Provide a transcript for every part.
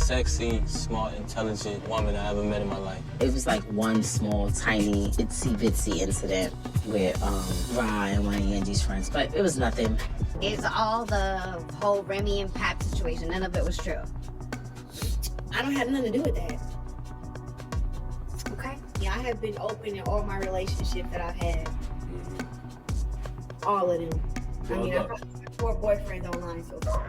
sexy, smart, intelligent woman I ever met in my life. It was like one small, tiny, itsy-bitsy incident with Ra and one of Angie's friends, but it was nothing. It's all the whole Remy and Pap situation. None of it was true. I don't have nothing to do with that. Okay. Yeah, I have been open in all my relationships that I've had. All of them. Well, I mean, I've had 4 boyfriends online so far.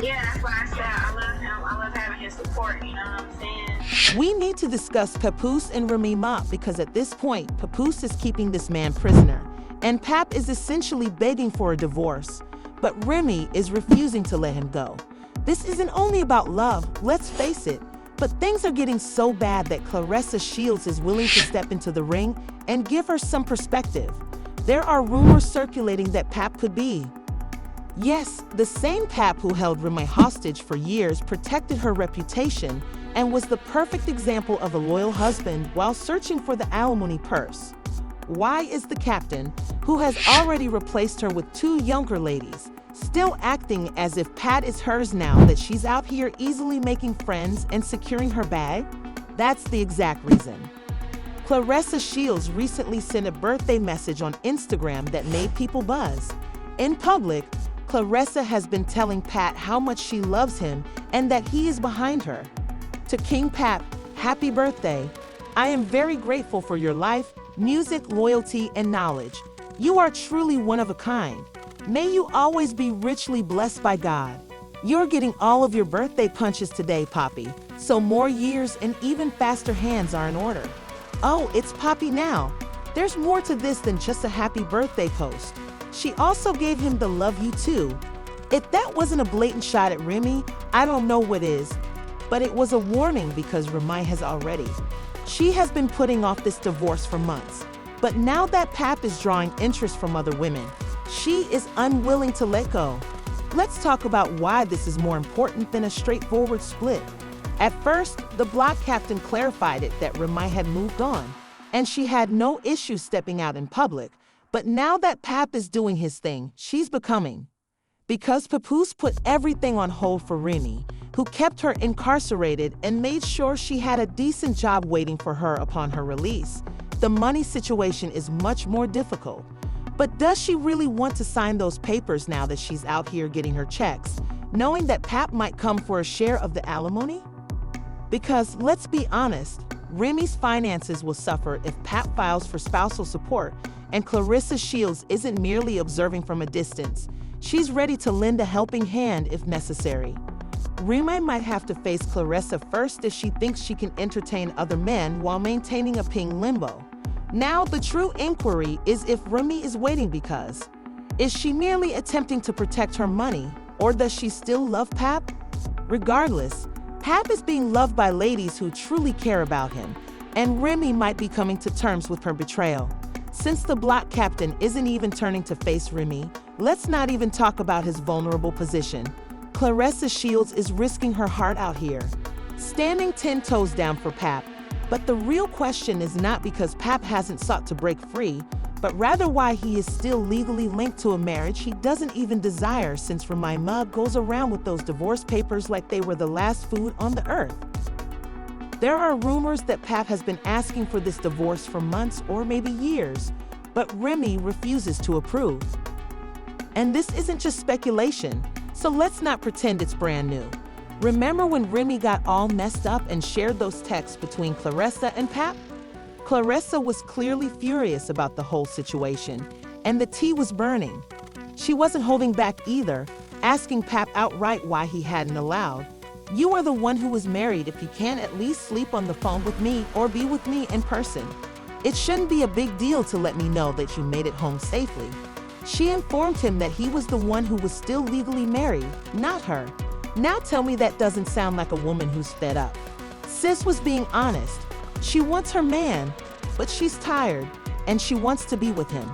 Yeah, that's why I said I love him. I love having his support, you know what I'm saying? We need to discuss Papoose and Remy Ma because at this point, Papoose is keeping this man prisoner, and Pap is essentially begging for a divorce. But Remy is refusing to let him go. This isn't only about love, let's face it, but things are getting so bad that Claressa Shields is willing to step into the ring and give her some perspective. There are rumors circulating that Pap could be. Yes, the same Pap who held Remy hostage for years protected her reputation and was the perfect example of a loyal husband while searching for the alimony purse. Why is the captain, who has already replaced her with 2 younger ladies, still acting as if Pat is hers now that she's out here easily making friends and securing her bag? That's the exact reason. Claressa Shields recently sent a birthday message on Instagram that made people buzz. In public, Claressa has been telling Pat how much she loves him and that he is behind her. To King Pap, happy birthday. I am very grateful for your life, music, loyalty, and knowledge. You are truly one of a kind. May you always be richly blessed by God. You're getting all of your birthday punches today, Poppy, so more years and even faster hands are in order. Oh, it's Poppy now. There's more to this than just a happy birthday post. She also gave him the love you too. If that wasn't a blatant shot at Remy, I don't know what is. But it was a warning because Remy has already. She has been putting off this divorce for months. But now that Pap is drawing interest from other women, she is unwilling to let go. Let's talk about why this is more important than a straightforward split. At first, the block captain clarified it that Remy had moved on, and she had no issue stepping out in public. But now that Pap is doing his thing, she's becoming. Because Papoose put everything on hold for Remy, who kept her incarcerated and made sure she had a decent job waiting for her upon her release, the money situation is much more difficult. But does she really want to sign those papers now that she's out here getting her checks, knowing that Pap might come for a share of the alimony? Because let's be honest, Remy's finances will suffer if Pap files for spousal support, and Clarissa Shields isn't merely observing from a distance. She's ready to lend a helping hand if necessary. Remy might have to face Claressa first if she thinks she can entertain other men while maintaining a ping limbo. Now, the true inquiry is if Remy is waiting because, is she merely attempting to protect her money, or does she still love Pap? Regardless, Pap is being loved by ladies who truly care about him, and Remy might be coming to terms with her betrayal. Since the block captain isn't even turning to face Remy, let's not even talk about his vulnerable position. Claressa Shields is risking her heart out here, standing 10 toes down for Pap. But the real question is not because Pap hasn't sought to break free, but rather why he is still legally linked to a marriage he doesn't even desire, since Remy Ma goes around with those divorce papers like they were the last food on the earth. There are rumors that Pap has been asking for this divorce for months or maybe years, but Remy refuses to approve. And this isn't just speculation, so let's not pretend it's brand new. Remember when Remy got all messed up and shared those texts between Claressa and Pap? Claressa was clearly furious about the whole situation, and the tea was burning. She wasn't holding back either, asking Pap outright why he hadn't allowed. You are the one who was married if you can't at least sleep on the phone with me or be with me in person. It shouldn't be a big deal to let me know that you made it home safely. She informed him that he was the one who was still legally married, not her. Now tell me that doesn't sound like a woman who's fed up. Sis was being honest. She wants her man, but she's tired, and she wants to be with him.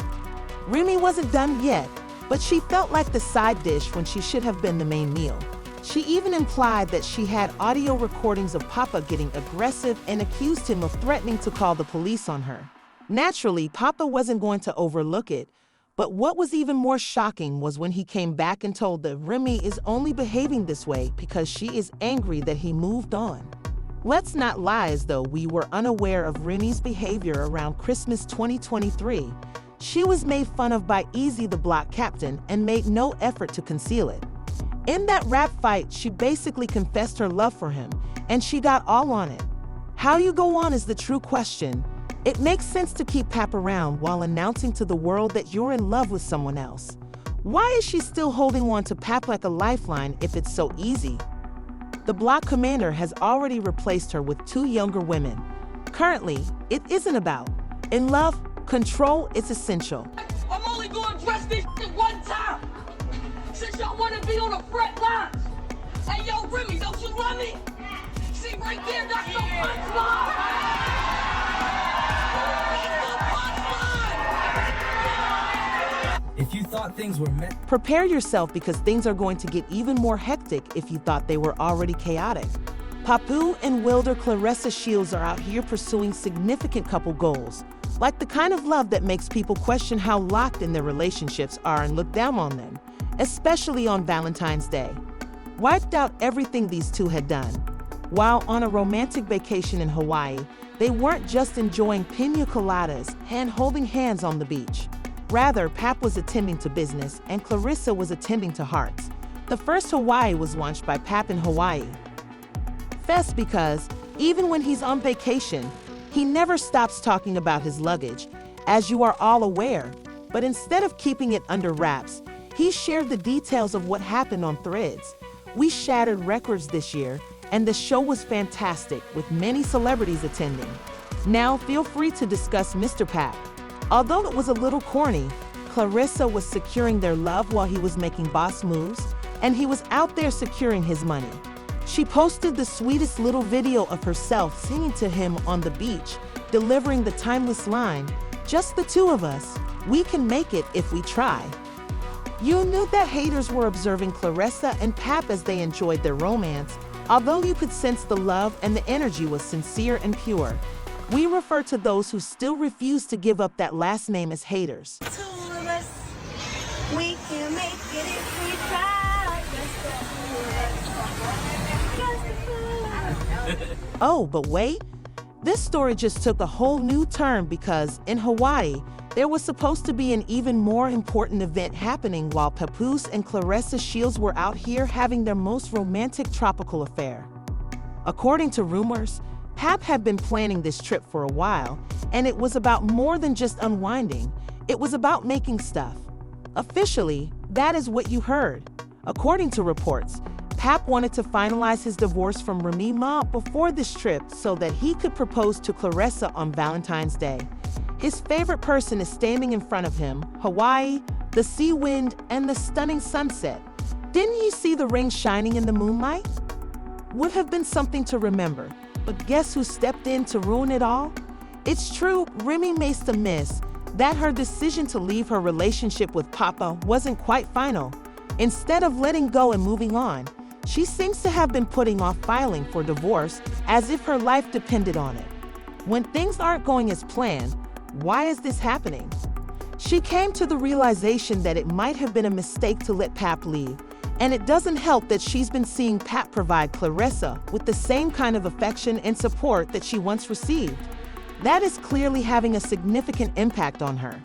Remy wasn't done yet, but she felt like the side dish when she should have been the main meal. She even implied that she had audio recordings of Papa getting aggressive and accused him of threatening to call the police on her. Naturally, Papa wasn't going to overlook it, But what was even more shocking was when he came back and told that Remy is only behaving this way because she is angry that he moved on. Let's not lie as though we were unaware of Remy's behavior around Christmas 2023. She was made fun of by Easy the Block Captain and made no effort to conceal it. In that rap fight, she basically confessed her love for him, and she got all on it. How you go on is the true question. It makes sense to keep Pap around while announcing to the world that you're in love with someone else. Why is she still holding on to Pap like a lifeline if it's so easy? The block commander has already replaced her with 2 younger women. Currently, it isn't about. In love, control is essential. I'm only going to address this shit one time. Since y'all want to be on the front lines. Hey, yo, Remy, don't you love me? See right there, that's the punchline. If you thought things were meant... Prepare yourself because things are going to get even more hectic if you thought they were already chaotic. Papoose and wielder Claressa Shields are out here pursuing significant couple goals, like the kind of love that makes people question how locked in their relationships are and look down on them, especially on Valentine's Day. Wiped out everything these two had done. While on a romantic vacation in Hawaii, they weren't just enjoying pina coladas, holding hands on the beach. Rather, Pap was attending to business and Clarissa was attending to hearts. The first Hawaii was launched by Pap in Hawaii. Fest because, even when he's on vacation, he never stops talking about his luggage, as you are all aware. But instead of keeping it under wraps, he shared the details of what happened on Threads. We shattered records this year, and the show was fantastic, with many celebrities attending. Now, feel free to discuss Mr. Pap. Although it was a little corny, Clarissa was securing their love while he was making boss moves, and he was out there securing his money. She posted the sweetest little video of herself singing to him on the beach, delivering the timeless line, "Just the two of us, we can make it if we try." You knew that haters were observing Clarissa and Pap as they enjoyed their romance, although you could sense the love and the energy was sincere and pure. We refer to those who still refuse to give up that last name as haters. Two of us, we can make it if we try. Oh, but wait. This story just took a whole new turn because in Hawaii, there was supposed to be an even more important event happening while Papoose and Claressa Shields were out here having their most romantic tropical affair. According to rumors, Pap had been planning this trip for a while, and it was about more than just unwinding. It was about making stuff. Officially, that is what you heard. According to reports, Pap wanted to finalize his divorce from Remy Ma before this trip so that he could propose to Clarissa on Valentine's Day. His favorite person is standing in front of him, Hawaii, the sea wind, and the stunning sunset. Didn't you see the ring shining in the moonlight? Would have been something to remember. But guess who stepped in to ruin it all? It's true, Remy made a miss, that her decision to leave her relationship with Papa wasn't quite final. Instead of letting go and moving on, she seems to have been putting off filing for divorce as if her life depended on it. When things aren't going as planned, why is this happening? She came to the realization that it might have been a mistake to let Pap leave. And it doesn't help that she's been seeing Pap provide Clarissa with the same kind of affection and support that she once received. That is clearly having a significant impact on her.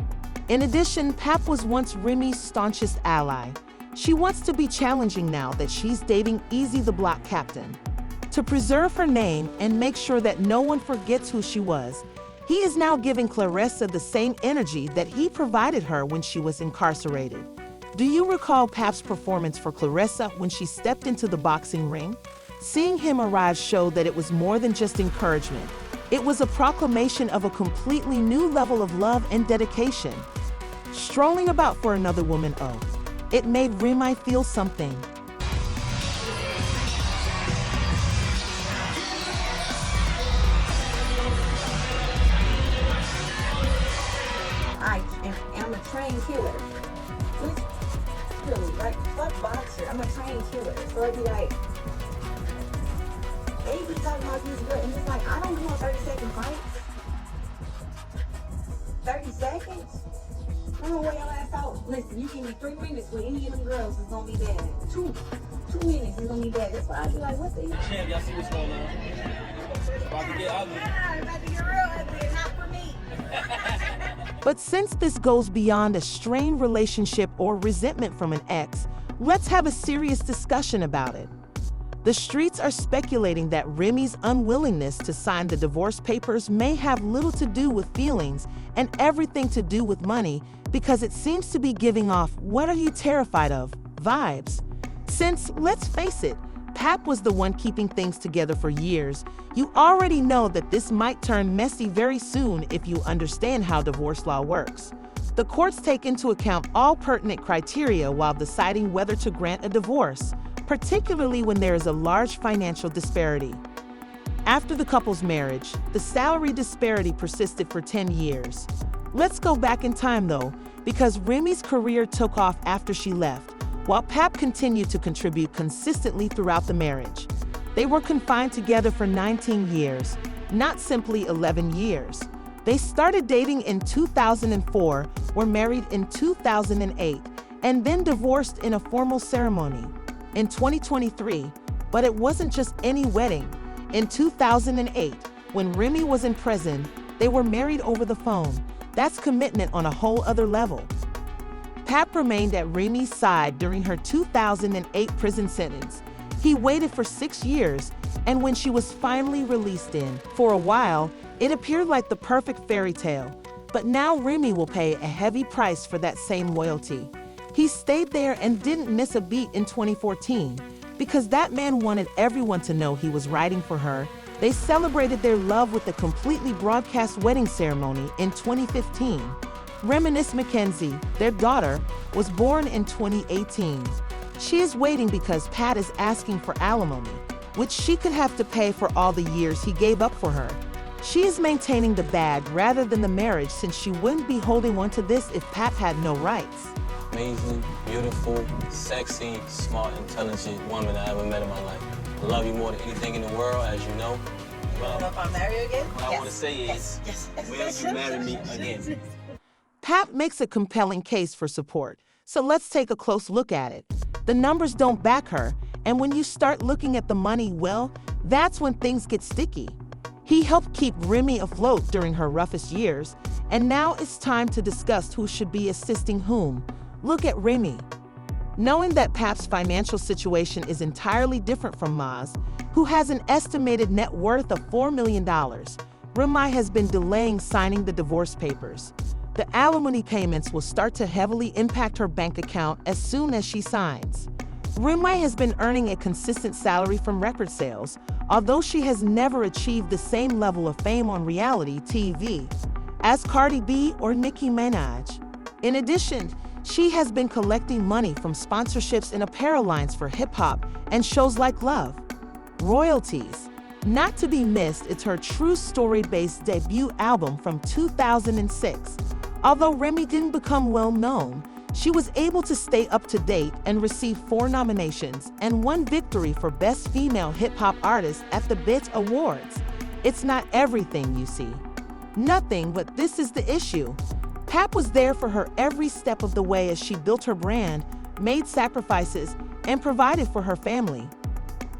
In addition, Pap was once Remy's staunchest ally. She wants to be challenging now that she's dating Easy the Block Captain. To preserve her name and make sure that no one forgets who she was, he is now giving Clarissa the same energy that he provided her when she was incarcerated. Do you recall Pap's performance for Clarissa when she stepped into the boxing ring? Seeing him arrive showed that it was more than just encouragement. It was a proclamation of a completely new level of love and dedication. Strolling about for another woman, oh, it made Remy feel something. I am a trained killer. Like, fuck boxer, I'm a trained killer. So it'd be like, they be talking about these good, and it's like, I don't want 30-second fights. 30 seconds? I'm gonna wear your ass out. Listen, you give me 3 minutes with any of them girls, it's gonna be bad. 2 minutes, it's gonna be bad. That's why I be like, what the hell? Champ, y'all see what's going on? About to get ugly. Yeah, it's about to get real ugly, not for me. But since this goes beyond a strained relationship or resentment from an ex, let's have a serious discussion about it. The streets are speculating that Remy's unwillingness to sign the divorce papers may have little to do with feelings and everything to do with money, because it seems to be giving off "what are you terrified of" vibes. Since, let's face it, Pap was the one keeping things together for years, you already know that this might turn messy very soon if you understand how divorce law works. The courts take into account all pertinent criteria while deciding whether to grant a divorce, particularly when there is a large financial disparity. After the couple's marriage, the salary disparity persisted for 10 years. Let's go back in time though, because Remy's career took off after she left, while Pap continued to contribute consistently throughout the marriage. They were confined together for 19 years, not simply 11 years. They started dating in 2004, were married in 2008, and then divorced in a formal ceremony in 2023. But it wasn't just any wedding. In 2008, when Remy was in prison, they were married over the phone. That's commitment on a whole other level. Pap remained at Remy's side during her 2008 prison sentence. He waited for 6 years, and when she was finally released for a while, it appeared like the perfect fairy tale. But now Remy will pay a heavy price for that same loyalty. He stayed there and didn't miss a beat in 2014, because that man wanted everyone to know he was riding for her. They celebrated their love with a completely broadcast wedding ceremony in 2015. Reminisce Mackenzie, their daughter, was born in 2018. She is waiting because Pat is asking for alimony, which she could have to pay for all the years he gave up for her. She is maintaining the bag rather than the marriage, since she wouldn't be holding on to this if Pat had no rights. Amazing, beautiful, sexy, smart, intelligent woman I ever met in my life. I love you more than anything in the world, as you know. I don't know if I'll marry you again. What I want to say is, will you marry me again? Pap makes a compelling case for support, so let's take a close look at it. The numbers don't back her, and when you start looking at the money, well, that's when things get sticky. He helped keep Remy afloat during her roughest years, and now it's time to discuss who should be assisting whom. Look at Remy. Knowing that Pap's financial situation is entirely different from Ma's, who has an estimated net worth of $4 million, Remy has been delaying signing the divorce papers. The alimony payments will start to heavily impact her bank account as soon as she signs. Remy has been earning a consistent salary from record sales, although she has never achieved the same level of fame on reality TV as Cardi B or Nicki Minaj. In addition, she has been collecting money from sponsorships and apparel lines for hip-hop and shows like Love. Royalties. Not to be missed, it's her true story-based debut album from 2006. Although Remy didn't become well-known, she was able to stay up to date and receive 4 nominations and 1 victory for Best Female Hip-Hop Artist at the BET Awards. It's not everything you see. Nothing, but this is the issue. Pap was there for her every step of the way as she built her brand, made sacrifices, and provided for her family.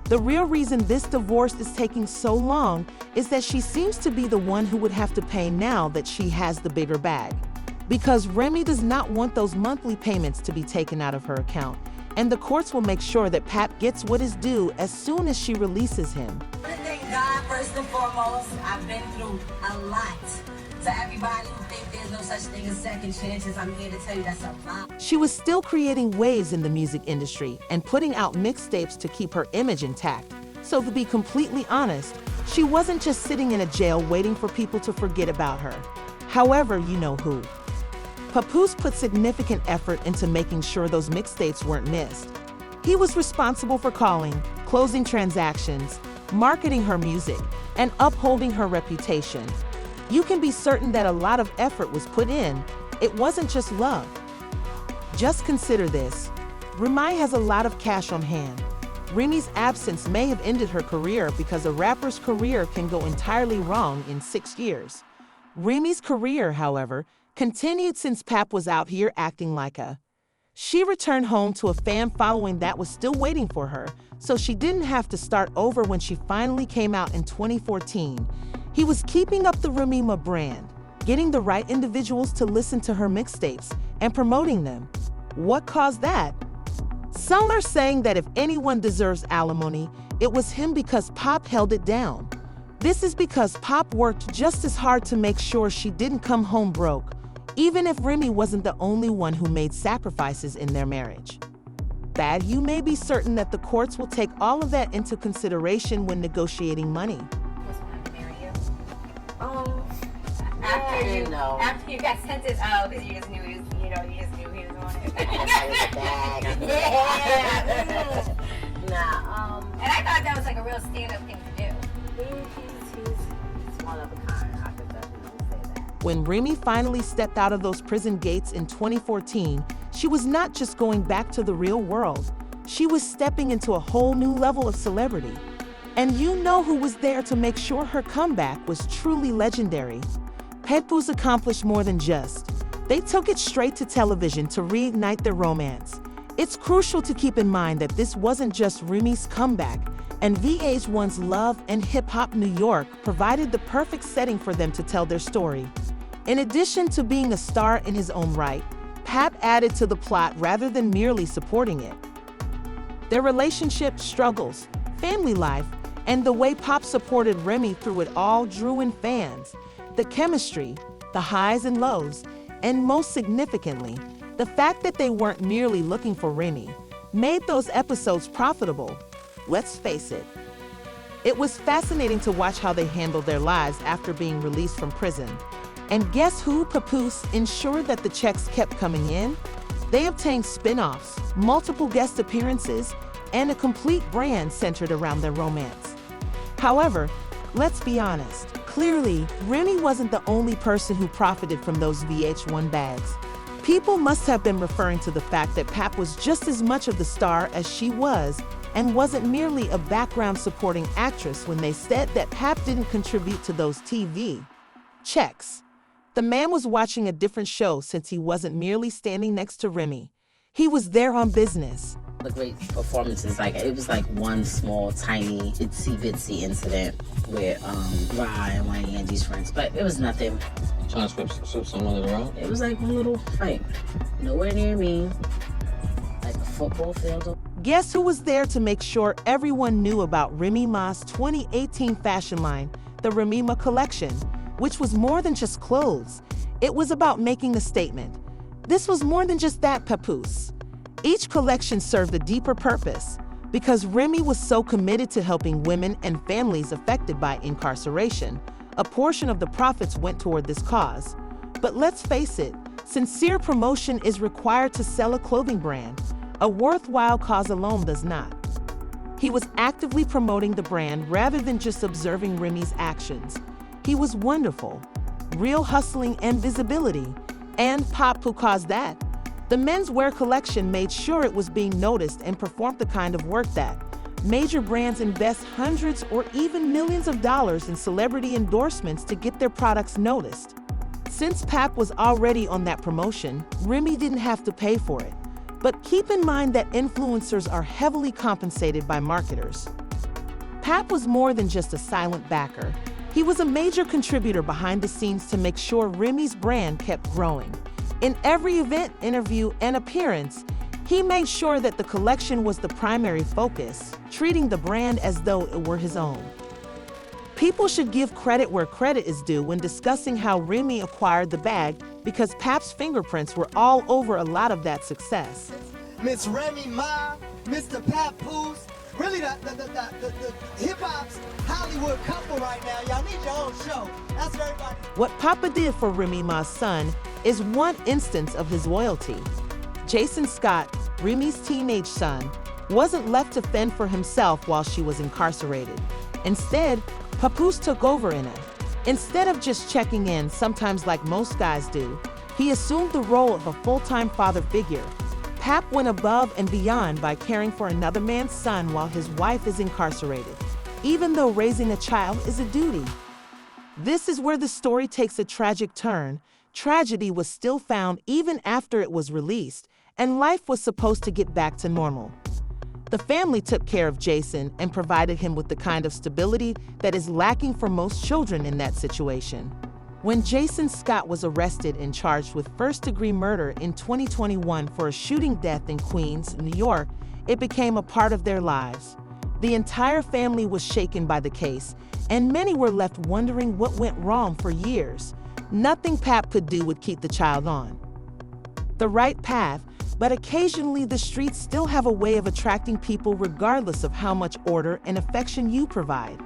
The real reason this divorce is taking so long is that she seems to be the one who would have to pay now that she has the bigger bag. Because Remy does not want those monthly payments to be taken out of her account, and the courts will make sure that Pap gets what is due as soon as she releases him. Thank God, first and foremost, I've been through a lot. To everybody who thinks there's no such thing as second chances, I'm here to tell you that's a lie. She was still creating waves in the music industry and putting out mixtapes to keep her image intact. So to be completely honest, she wasn't just sitting in a jail waiting for people to forget about her. However, you know who. Papoose put significant effort into making sure those mixtapes weren't missed. He was responsible for calling, closing transactions, marketing her music, and upholding her reputation. You can be certain that a lot of effort was put in. It wasn't just love. Just consider this. Remy has a lot of cash on hand. Remy's absence may have ended her career, because a rapper's career can go entirely wrong in 6 years. Remy's career, however, continued since Pap was out here acting like a. She returned home to a fan following that was still waiting for her, so she didn't have to start over when she finally came out in 2014. He was keeping up the Remy Ma brand, getting the right individuals to listen to her mixtapes and promoting them. What caused that? Some are saying that if anyone deserves alimony, it was him because Pop held it down. This is because Pop worked just as hard to make sure she didn't come home broke, even if Remy wasn't the only one who made sacrifices in their marriage. Bad, you may be certain that the courts will take all of that into consideration when negotiating money. After you got sentenced, because you just knew he was, you just knew he was on it. And I thought that was like a real stand-up thing to do. He's one of a kind. I could definitely say that. When Remy finally stepped out of those prison gates in 2014, she was not just going back to the real world. She was stepping into a whole new level of celebrity. And you know who was there to make sure her comeback was truly legendary. Papoose accomplished more than just. They took it straight to television to reignite their romance. It's crucial to keep in mind that this wasn't just Remy's comeback, and VH1's Love and Hip Hop New York provided the perfect setting for them to tell their story. In addition to being a star in his own right, Pap added to the plot rather than merely supporting it. Their relationship, struggles, family life, and the way Pop supported Remy through it all drew in fans. The chemistry, the highs and lows, and most significantly, the fact that they weren't merely looking for Remy made those episodes profitable. Let's face it. It was fascinating to watch how they handled their lives after being released from prison. And guess who? Papoose ensured that the checks kept coming in. They obtained spin-offs, multiple guest appearances, and a complete brand centered around their romance. However, let's be honest. Clearly, Remy wasn't the only person who profited from those VH1 bags. People must have been referring to the fact that Pap was just as much of the star as she was, and wasn't merely a background supporting actress when they said that Pap didn't contribute to those TV checks. The man was watching a different show since he wasn't merely standing next to Remy. He was there on business. The great performances, it was like one small, tiny, itsy-bitsy incident with Rye and one of Andy's friends, but it was nothing. Trying to sweep someone under the rug? It was like one little fight. Nowhere near me. Like a football field. Guess who was there to make sure everyone knew about Remy Ma's 2018 fashion line, the Remy Ma collection, which was more than just clothes. It was about making a statement. This was more than just that, Papoose. Each collection served a deeper purpose because Remy was so committed to helping women and families affected by incarceration. A portion of the profits went toward this cause. But let's face it, sincere promotion is required to sell a clothing brand. A worthwhile cause alone does not. He was actively promoting the brand rather than just observing Remy's actions. He was wonderful, real hustling and visibility, and Pop who caused that. The menswear collection made sure it was being noticed and performed the kind of work that major brands invest hundreds or even millions of dollars in celebrity endorsements to get their products noticed. Since Pap was already on that promotion, Remy didn't have to pay for it. But keep in mind that influencers are heavily compensated by marketers. Pap was more than just a silent backer. He was a major contributor behind the scenes to make sure Remy's brand kept growing. In every event, interview, and appearance, he made sure that the collection was the primary focus, treating the brand as though it were his own. People should give credit where credit is due when discussing how Remy acquired the bag because Pap's fingerprints were all over a lot of that success. Miss Remy Ma, Mr. Papoose, really the hip-hop's Hollywood couple right now. Y'all need your own show. That's for everybody. What Papa did for Remy Ma's son is one instance of his loyalty. Jason Scott, Remy's teenage son, wasn't left to fend for himself while she was incarcerated. Instead, Papoose took over in it. Instead of just checking in, sometimes like most guys do, he assumed the role of a full-time father figure. Pap went above and beyond by caring for another man's son while his wife is incarcerated, even though raising a child is a duty. This is where the story takes a tragic turn. tragedy was still found even after it was released, and life was supposed to get back to normal. The family took care of Jason and provided him with the kind of stability that is lacking for most children in that situation. When Jason Scott was arrested and charged with first-degree murder in 2021 for a shooting death in Queens, New York, it became a part of their lives. The entire family was shaken by the case, and many were left wondering what went wrong for years. Nothing Pap could do would keep the child on the right path, but occasionally the streets still have a way of attracting people regardless of how much order and affection you provide.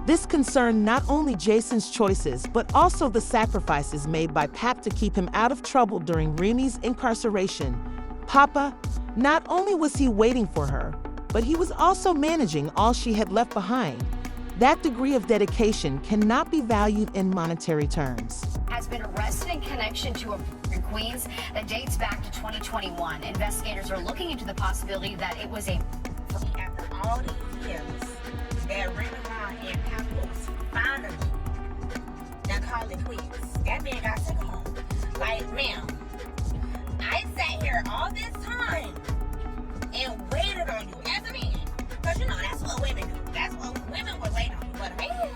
This concerned not only Jason's choices, but also the sacrifices made by Pap to keep him out of trouble during Remy's incarceration. Papa, not only was he waiting for her, but he was also managing all she had left behind. That degree of dedication cannot be valued in monetary terms. Has been arrested in connection to a in Queens that dates back to 2021. Investigators are looking into the possibility that it was a... After all these years, that Remy Ma and Papoose finally, they're calling quits. That man got to go home. Like, ma'am, I sat here all this time and waited on you as a man. Because, you know, that's what women do. That's what women would wait on you. But a man,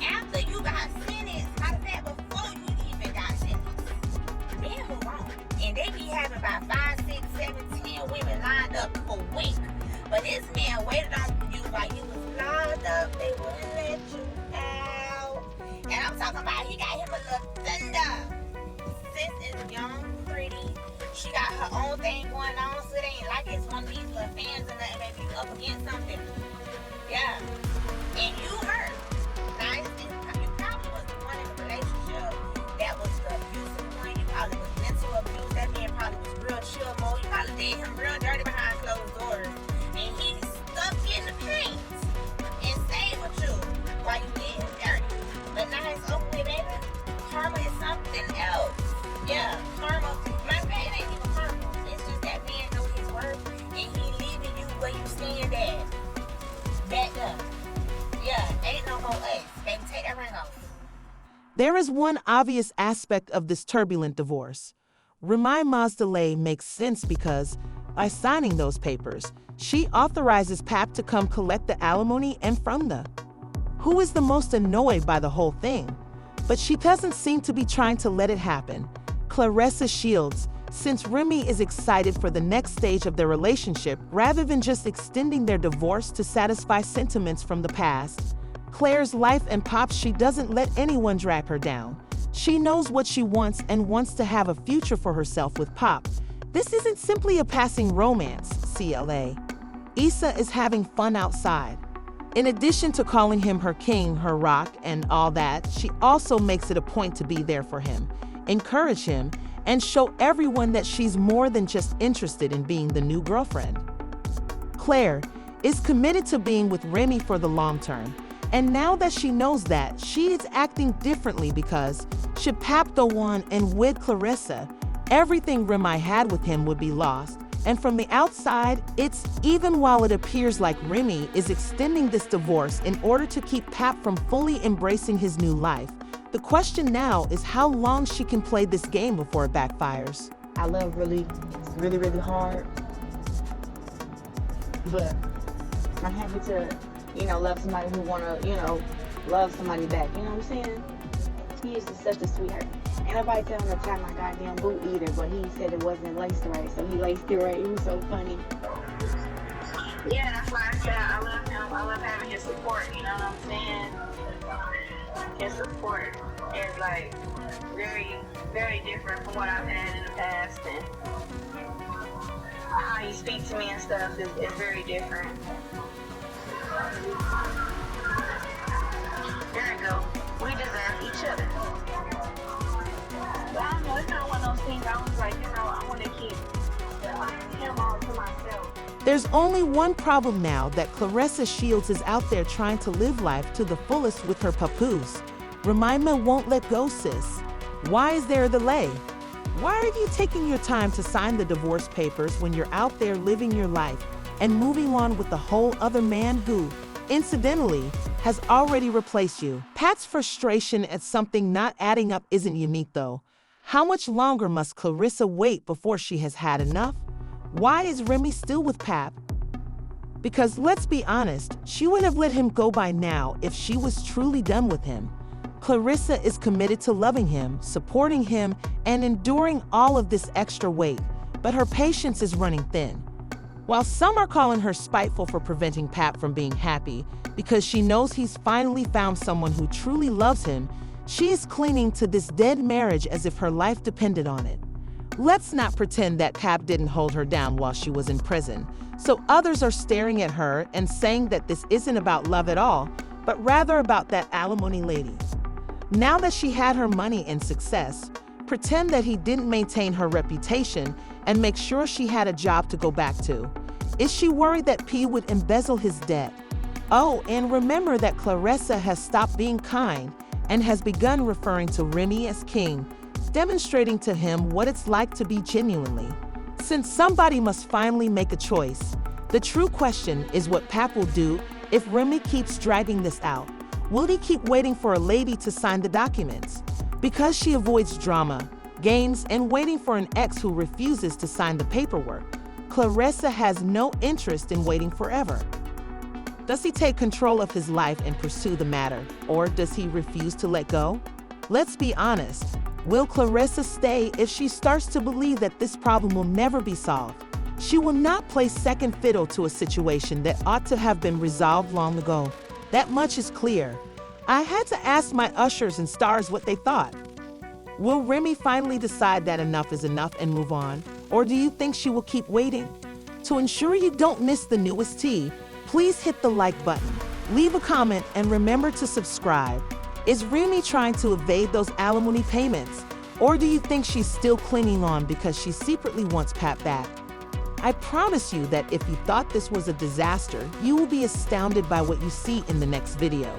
after you got sentenced, how to say before you even got sentenced, men move on. And they be having about 5, 6, 7, 10 women lined up for weeks. But this man waited on you like you was lined up. They wouldn't let you out. And I'm talking about he got him a little thunder. Sis is young, pretty. She got her own thing going on, so it ain't like it's one of these little fans and nothing, maybe up against something. Yeah. And you hurt. Now, you probably was the one in the relationship that was the abusive one. You probably was mental abuse. That man probably was real chill mode. You probably did him real dirty behind closed doors. And he stuck in the paint and stayed with you while you did him dirty. But now it's over with, baby. Karma is something else. Yeah, karma. My bad ain't even karma. It's just that man know his worth and he leaving you where you stand at. Back up. Yeah, ain't no more us. Baby, take that ring off. There is one obvious aspect of this turbulent divorce. Remy Ma's delay makes sense because, by signing those papers, she authorizes Pap to come collect the alimony and from the who is the most annoyed by the whole thing. But she doesn't seem to be trying to let it happen. Claressa Shields, since Remy is excited for the next stage of their relationship rather than just extending their divorce to satisfy sentiments from the past. Claire's life and Pop, she doesn't let anyone drag her down. She knows what she wants and wants to have a future for herself with Pop. This isn't simply a passing romance, CLA. Issa is having fun outside. In addition to calling him her king, her rock, and all that, she also makes it a point to be there for him, encourage him, and show everyone that she's more than just interested in being the new girlfriend. Claire is committed to being with Remy for the long term, and now that she knows that, she is acting differently because should Pap go on and wed Clarissa, everything Remy had with him would be lost. And from the outside, it's even while it appears like Remy is extending this divorce in order to keep Pap from fully embracing his new life. The question now is how long she can play this game before it backfires. I love really hard. But I'm happy to, love somebody who wanna, love somebody back. You know what I'm saying? He is just such a sweetheart. Ain't nobody telling him to tie my goddamn boot either, but he said it wasn't laced right, so he laced it right. He was so funny. Yeah, that's why I said I love him. I love having his support, you know what I'm saying? His support is like very, very different from what I've had in the past, and how he speaks to me and stuff is very different. There we go. We deserve each other. But I don't know, it's not one of those things I was like, I want to keep him all to myself. There's only one problem now that Claressa Shields is out there trying to live life to the fullest with her Papoose. Remy Ma won't let go, sis. Why is there a delay? Why are you taking your time to sign the divorce papers when you're out there living your life and moving on with a whole other man who incidentally, has already replaced you. Pat's frustration at something not adding up isn't unique though. How much longer must Clarissa wait before she has had enough? Why is Remy still with Pap? Because let's be honest, she would have let him go by now if she was truly done with him. Clarissa is committed to loving him, supporting him, and enduring all of this extra weight, but her patience is running thin. While some are calling her spiteful for preventing Pap from being happy because she knows he's finally found someone who truly loves him, she is clinging to this dead marriage as if her life depended on it. Let's not pretend that Pap didn't hold her down while she was in prison, so others are staring at her and saying that this isn't about love at all, but rather about that alimony lady. Now that she had her money and success, pretend that he didn't maintain her reputation and make sure she had a job to go back to. Is she worried that P would embezzle his debt? Oh, and remember that Clarissa has stopped being kind and has begun referring to Remy as king, demonstrating to him what it's like to be genuinely. Since somebody must finally make a choice, the true question is what Pap will do if Remy keeps dragging this out. Will he keep waiting for a lady to sign the documents? Because she avoids drama, games, and waiting for an ex who refuses to sign the paperwork, Clarissa has no interest in waiting forever. Does he take control of his life and pursue the matter, or does he refuse to let go? Let's be honest. Will Clarissa stay if she starts to believe that this problem will never be solved? She will not play second fiddle to a situation that ought to have been resolved long ago. That much is clear. I had to ask my ushers and stars what they thought. Will Remy finally decide that enough is enough and move on, or do you think she will keep waiting? To ensure you don't miss the newest tea, please hit the like button, leave a comment, and remember to subscribe. Is Remy trying to evade those alimony payments, or do you think she's still clinging on because she secretly wants Pap back? I promise you that if you thought this was a disaster, you will be astounded by what you see in the next video.